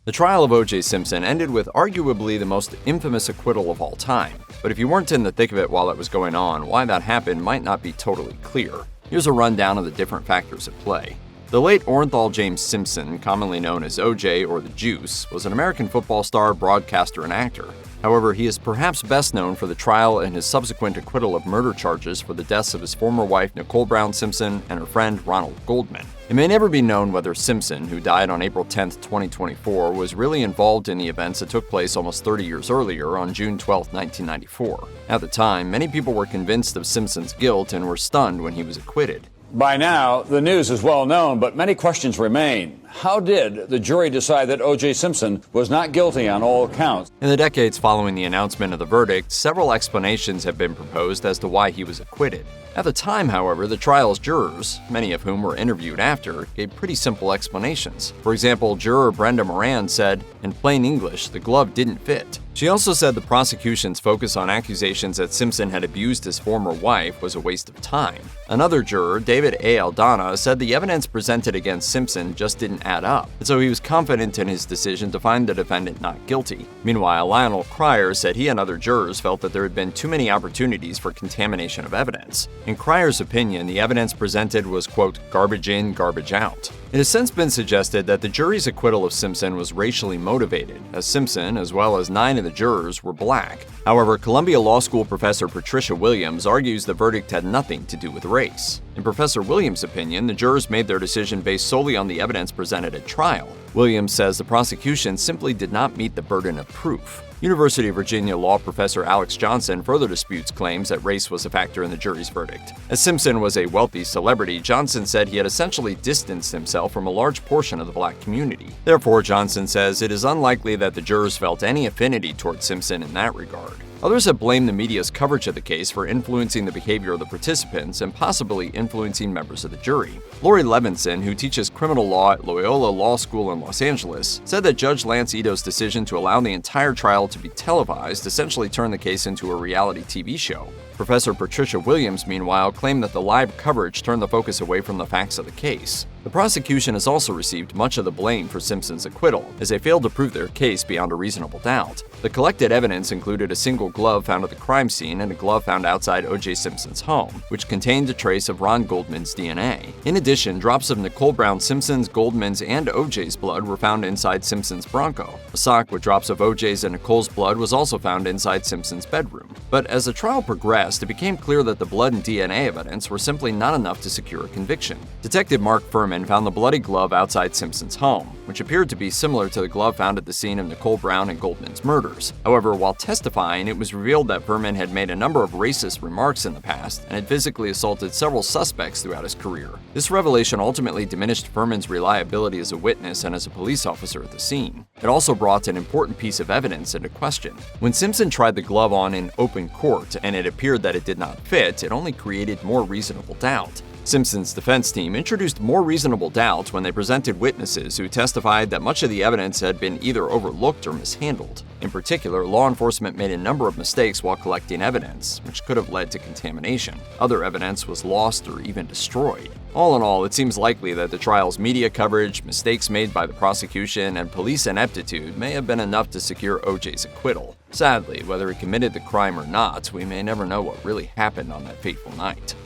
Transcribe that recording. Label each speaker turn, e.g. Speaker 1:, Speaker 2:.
Speaker 1: The trial of O.J. Simpson ended with arguably the most infamous acquittal of all time, but if you weren't in the thick of it while it was going on, why that happened might not be totally clear. Here's a rundown of the different factors at play. The late Orenthal James Simpson, commonly known as O.J. or the Juice, was an American football star, broadcaster, and actor. However, he is perhaps best known for the trial and his subsequent acquittal of murder charges for the deaths of his former wife Nicole Brown Simpson and her friend Ronald Goldman. It may never be known whether Simpson, who died on April 10, 2024, was really involved in the events that took place almost 30 years earlier on June 12, 1994. At the time, many people were convinced of Simpson's guilt and were stunned when he was acquitted.
Speaker 2: By now, the news is well known, but many questions remain. How did the jury decide that O.J. Simpson was not guilty on all counts?
Speaker 1: In the decades following the announcement of the verdict, several explanations have been proposed as to why he was acquitted. At the time, however, the trial's jurors, many of whom were interviewed after, gave pretty simple explanations. For example, juror Brenda Moran said, in plain English, the glove didn't fit. She also said the prosecution's focus on accusations that Simpson had abused his former wife was a waste of time. Another juror, David A. Aldana, said the evidence presented against Simpson just didn't add up, and so he was confident in his decision to find the defendant not guilty. Meanwhile, Lionel Cryer said he and other jurors felt that there had been too many opportunities for contamination of evidence. In Cryer's opinion, the evidence presented was, quote, garbage in, garbage out. It has since been suggested that the jury's acquittal of Simpson was racially motivated, as Simpson, as well as 9 of the jurors, were black. However, Columbia Law School professor Patricia Williams argues the verdict had nothing to do with race. In Professor Williams' opinion, the jurors made their decision based solely on the evidence presented at trial. Williams says the prosecution simply did not meet the burden of proof. University of Virginia law professor Alex Johnson further disputes claims that race was a factor in the jury's verdict. As Simpson was a wealthy celebrity, Johnson said he had essentially distanced himself from a large portion of the black community. Therefore, Johnson says it is unlikely that the jurors felt any affinity toward Simpson in that regard. Others have blamed the media's coverage of the case for influencing the behavior of the participants and possibly influencing members of the jury. Lori Levinson, who teaches criminal law at Loyola Law School in Los Angeles, said that Judge Lance Ito's decision to allow the entire trial to be televised essentially turned the case into a reality TV show. Professor Patricia Williams, meanwhile, claimed that the live coverage turned the focus away from the facts of the case. The prosecution has also received much of the blame for Simpson's acquittal, as they failed to prove their case beyond a reasonable doubt. The collected evidence included a single glove found at the crime scene and a glove found outside O.J. Simpson's home, which contained a trace of Ron Goldman's DNA. In addition, drops of Nicole Brown Simpson's, Goldman's, and O.J.'s blood were found inside Simpson's Bronco. A sock with drops of O.J.'s and Nicole's blood was also found inside Simpson's bedroom. But as the trial progressed, it became clear that the blood and DNA evidence were simply not enough to secure a conviction. Detective Mark Furman found the bloody glove outside Simpson's home, which appeared to be similar to the glove found at the scene of Nicole Brown and Goldman's murders. However, while testifying, it was revealed that Furman had made a number of racist remarks in the past and had physically assaulted several suspects throughout his career. This revelation ultimately diminished Furman's reliability as a witness and as a police officer at the scene. It also brought an important piece of evidence into question. When Simpson tried the glove on in open court and it appeared that it did not fit, it only created more reasonable doubt. Simpson's defense team introduced more reasonable doubt when they presented witnesses who testified that much of the evidence had been either overlooked or mishandled. In particular, law enforcement made a number of mistakes while collecting evidence, which could have led to contamination. Other evidence was lost or even destroyed. All in all, it seems likely that the trial's media coverage, mistakes made by the prosecution, and police ineptitude may have been enough to secure O.J.'s acquittal. Sadly, whether he committed the crime or not, we may never know what really happened on that fateful night.